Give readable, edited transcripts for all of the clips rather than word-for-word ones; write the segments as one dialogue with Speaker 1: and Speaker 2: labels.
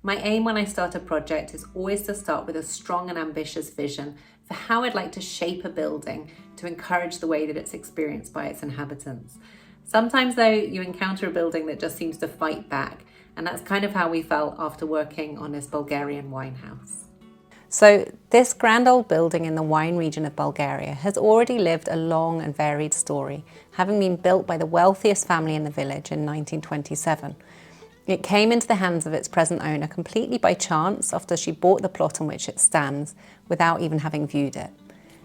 Speaker 1: My aim when I start a project is always to start with a strong and ambitious vision for how I'd like to shape a building to encourage the way that it's experienced by its inhabitants. Sometimes though, you encounter a building that just seems to fight back, and that's kind of how we felt after working on this Bulgarian wine house. So this grand old building in the wine region of Bulgaria has already lived a long and varied story, having been built by the wealthiest family in the village in 1927. It came into the hands of its present owner completely by chance after she bought the plot on which it stands without even having viewed it.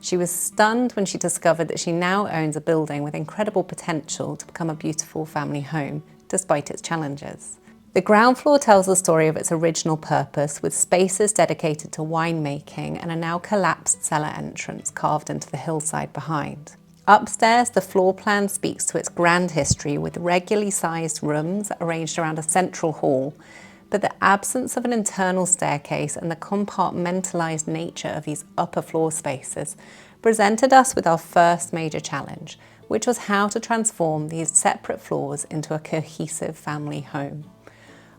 Speaker 1: She was stunned when she discovered that she now owns a building with incredible potential to become a beautiful family home, despite its challenges. The ground floor tells the story of its original purpose, with spaces dedicated to winemaking and a now collapsed cellar entrance carved into the hillside behind. Upstairs, the floor plan speaks to its grand history with regularly sized rooms arranged around a central hall, but the absence of an internal staircase and the compartmentalised nature of these upper floor spaces presented us with our first major challenge, which was how to transform these separate floors into a cohesive family home.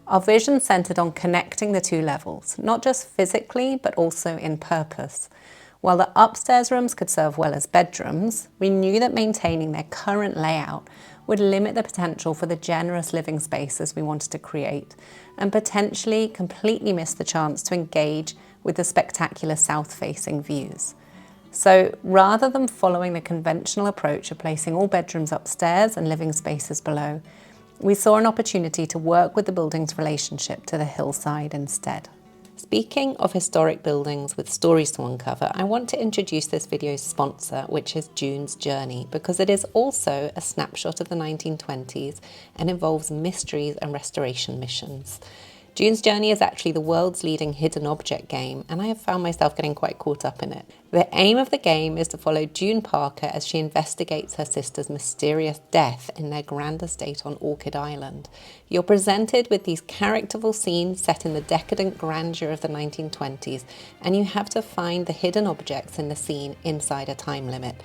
Speaker 1: Our vision centred on connecting the two levels, not just physically, but also in purpose. While the upstairs rooms could serve well as bedrooms, we knew that maintaining their current layout would limit the potential for the generous living spaces we wanted to create, and potentially completely miss the chance to engage with the spectacular south-facing views. So rather than following the conventional approach of placing all bedrooms upstairs and living spaces below, we saw an opportunity to work with the building's relationship to the hillside instead. Speaking of historic buildings with stories to uncover, I want to introduce this video's sponsor, which is June's Journey, because it is also a snapshot of the 1920s and involves mysteries and restoration missions. June's Journey is actually the world's leading hidden object game, and I have found myself getting quite caught up in it. The aim of the game is to follow June Parker as she investigates her sister's mysterious death in their grand estate on Orchid Island. You're presented with these characterful scenes set in the decadent grandeur of the 1920s, and you have to find the hidden objects in the scene inside a time limit.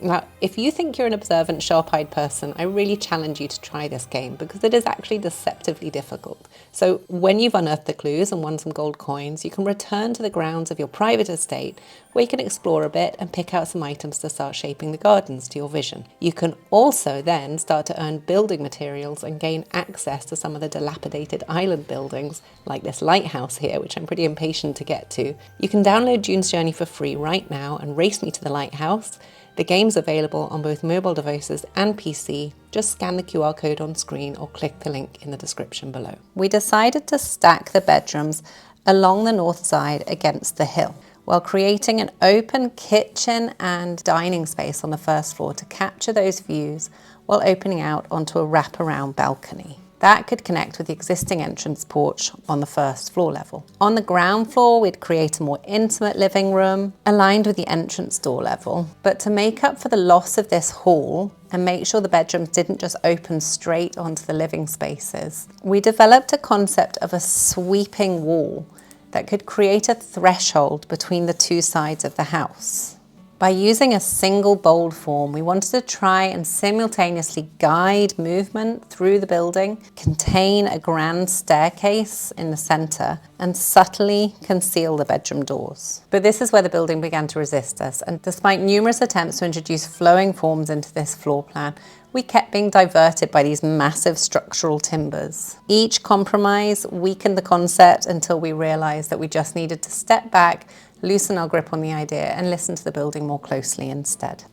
Speaker 1: Now, if you think you're an observant, sharp-eyed person, I really challenge you to try this game because it is actually deceptively difficult. So when you've unearthed the clues and won some gold coins, you can return to the grounds of your private estate where you can explore a bit and pick out some items to start shaping the gardens to your vision. You can also then start to earn building materials and gain access to some of the dilapidated island buildings, like this lighthouse here, which I'm pretty impatient to get to. You can download June's Journey for free right now and race me to the lighthouse. The game's available on both mobile devices and PC. Just scan the QR code on screen or click the link in the description below. We decided to stack the bedrooms along the north side against the hill, while creating an open kitchen and dining space on the first floor to capture those views while opening out onto a wraparound balcony. That could connect with the existing entrance porch on the first floor level. On the ground floor, we'd create a more intimate living room aligned with the entrance door level. But to make up for the loss of this hall and make sure the bedrooms didn't just open straight onto the living spaces, we developed a concept of a sweeping wall that could create a threshold between the two sides of the house. By using a single bold form, we wanted to try and simultaneously guide movement through the building, contain a grand staircase in the centre, and subtly conceal the bedroom doors. But this is where the building began to resist us, and despite numerous attempts to introduce flowing forms into this floor plan, we kept being diverted by these massive structural timbers. Each compromise weakened the concept until we realised that we just needed to step back, loosen our grip on the idea, and listen to the building more closely instead.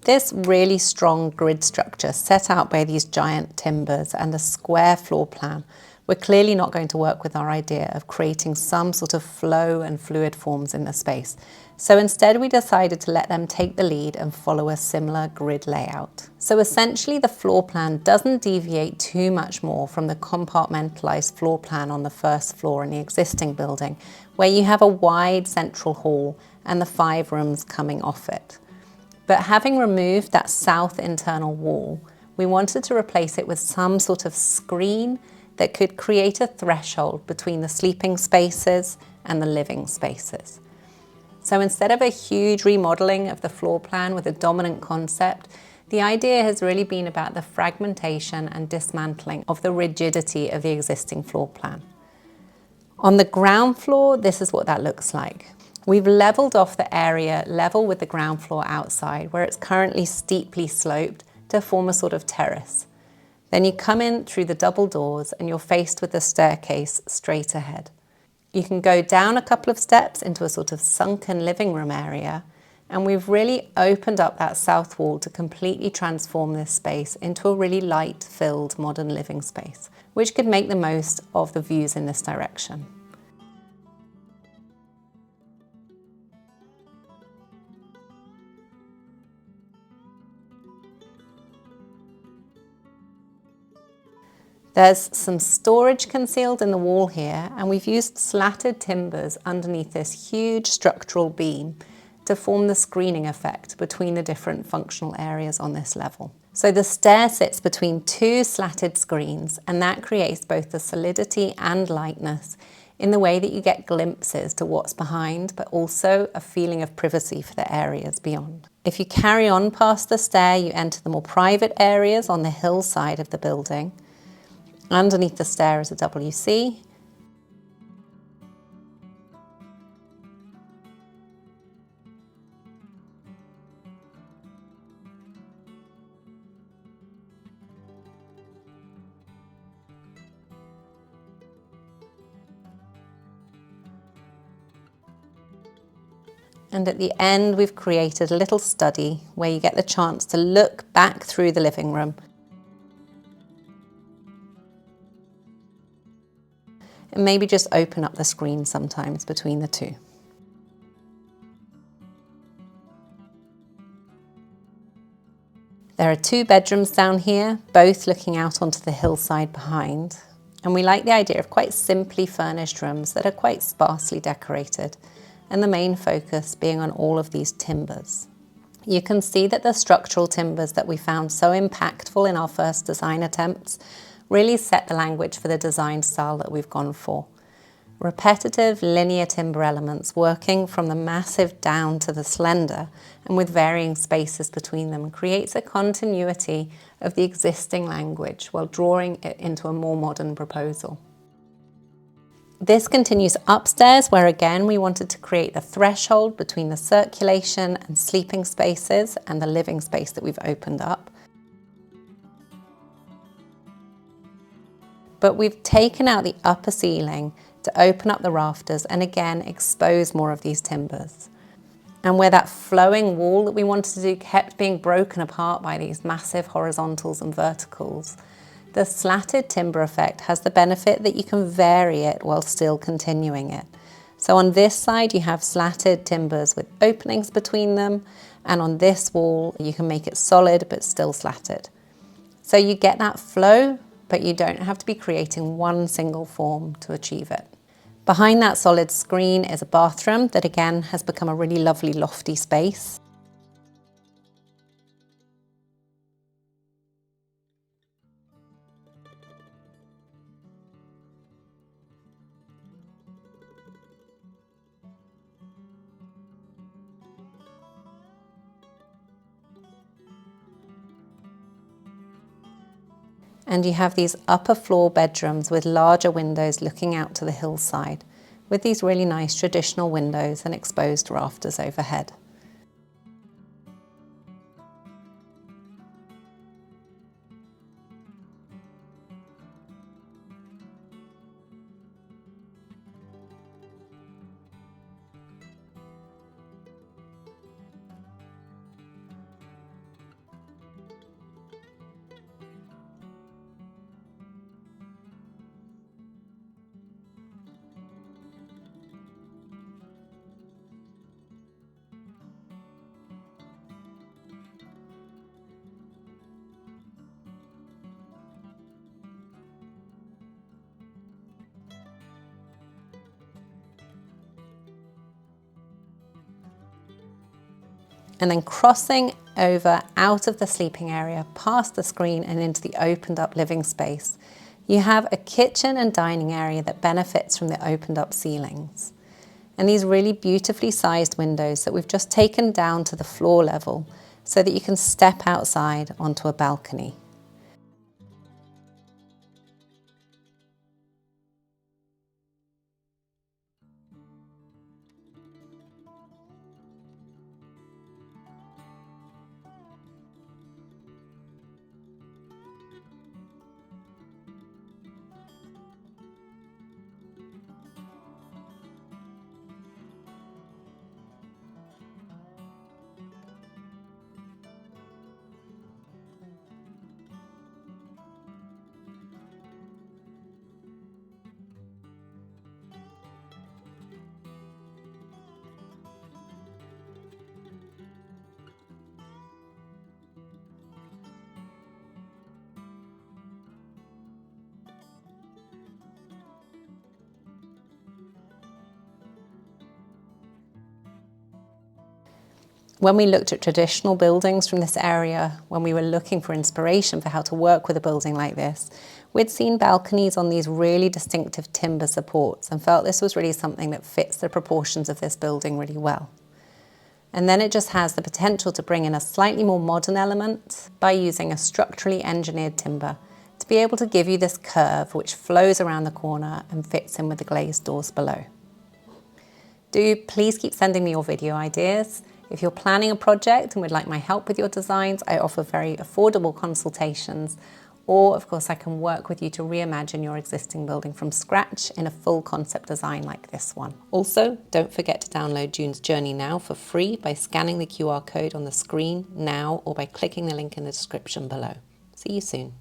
Speaker 1: This really strong grid structure set out by these giant timbers and a square floor plan were clearly not going to work with our idea of creating some sort of flow and fluid forms in the space. So instead we decided to let them take the lead and follow a similar grid layout. So essentially the floor plan doesn't deviate too much more from the compartmentalised floor plan on the first floor in the existing building, where you have a wide central hall and the 5 rooms coming off it. But having removed that south internal wall, we wanted to replace it with some sort of screen that could create a threshold between the sleeping spaces and the living spaces. So instead of a huge remodeling of the floor plan with a dominant concept, the idea has really been about the fragmentation and dismantling of the rigidity of the existing floor plan. On the ground floor, this is what that looks like. We've leveled off the area level with the ground floor outside, where it's currently steeply sloped to form a sort of terrace. Then you come in through the double doors and you're faced with the staircase straight ahead. You can go down a couple of steps into a sort of sunken living room area, and we've really opened up that south wall to completely transform this space into a really light-filled modern living space, which could make the most of the views in this direction. There's some storage concealed in the wall here, and we've used slatted timbers underneath this huge structural beam to form the screening effect between the different functional areas on this level. So the stair sits between two slatted screens, and that creates both the solidity and lightness in the way that you get glimpses to what's behind, but also a feeling of privacy for the areas beyond. If you carry on past the stair, you enter the more private areas on the hillside of the building. Underneath the stair is a WC. And at the end, we've created a little study where you get the chance to look back through the living room and maybe just open up the screen sometimes between the two. There are two bedrooms down here, both looking out onto the hillside behind. And we like the idea of quite simply furnished rooms that are quite sparsely decorated, and the main focus being on all of these timbers. You can see that the structural timbers that we found so impactful in our first design attempts really set the language for the design style that we've gone for. Repetitive linear timber elements working from the massive down to the slender, and with varying spaces between them, creates a continuity of the existing language while drawing it into a more modern proposal. This continues upstairs, where again we wanted to create a threshold between the circulation and sleeping spaces and the living space that we've opened up. But we've taken out the upper ceiling to open up the rafters and again expose more of these timbers. And where that flowing wall that we wanted to do kept being broken apart by these massive horizontals and verticals, the slatted timber effect has the benefit that you can vary it while still continuing it. So on this side you have slatted timbers with openings between them, and on this wall you can make it solid but still slatted. So you get that flow, but you don't have to be creating one single form to achieve it. Behind that solid screen is a bathroom that again has become a really lovely lofty space. And you have these upper floor bedrooms with larger windows looking out to the hillside, with these really nice traditional windows and exposed rafters overhead. And then crossing over out of the sleeping area, past the screen and into the opened up living space, you have a kitchen and dining area that benefits from the opened up ceilings. And these really beautifully sized windows that we've just taken down to the floor level so that you can step outside onto a balcony. When we looked at traditional buildings from this area, when we were looking for inspiration for how to work with a building like this, we'd seen balconies on these really distinctive timber supports and felt this was really something that fits the proportions of this building really well. And then it just has the potential to bring in a slightly more modern element by using a structurally engineered timber to be able to give you this curve which flows around the corner and fits in with the glazed doors below. Do please keep sending me your video ideas. If you're planning a project and would like my help with your designs, I offer very affordable consultations, or of course I can work with you to reimagine your existing building from scratch in a full concept design like this one. Also, don't forget to download June's Journey now for free by scanning the QR code on the screen now or by clicking the link in the description below. See you soon.